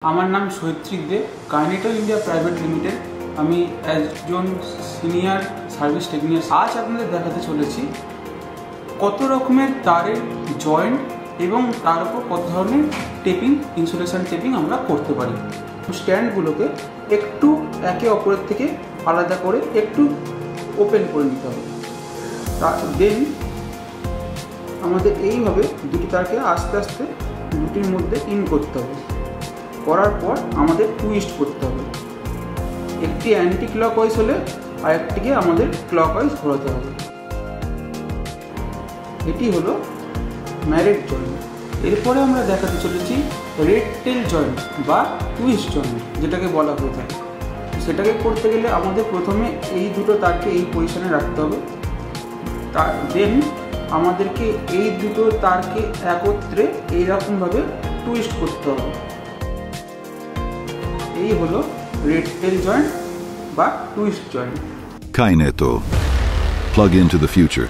আমার নাম সৈত্রিক দে, কাইনেটো India private limited. আমি একজন সিনিয়র সার্ভিস টেকনিশিয়ান। আজ আপনাদের দেখাতে চলেছি কত রকমের তারের জয়েন্ট এবং তার উপর কত ধরনের টেপিং, ইনসুলেশন টেপিং আমরা করতে পারি। স্ট্যান্ডগুলোকে একটু একে অপরের থেকে আলাদা করে একটু ওপেন করে নিতে হবে। দেন আমাদের এইভাবে দুটি তারকে আস্তে আস্তে দুটির মধ্যে ইন করতে হবে। করার পর আমাদের টুইস্ট করতে হবে। একটি অ্যান্টি ক্লকওয়াইজ হলে আরেকটিকে আমাদের ক্লকওয়াইজ ঘোরাতে হবে। এটি হলো ম্যারেট জয়েন্ট। এরপরে আমরা দেখাতে চলেছি রেড টেল জয়েন্ট বা টুইস্ট জয়েন্ট, যেটাকে বলা হয়ে থাকে। সেটাকে করতে গেলে আমাদের প্রথমে এই দুটো তারকে এই পজিশনে রাখতে হবে। দেন আমাদেরকে এই দুটো তারকে একত্রে এইরকমভাবে টুইস্ট করতে হবে। এই হলো রেড টেল জয়েন্ট বা twist joint. Kaineto. Plug into the future.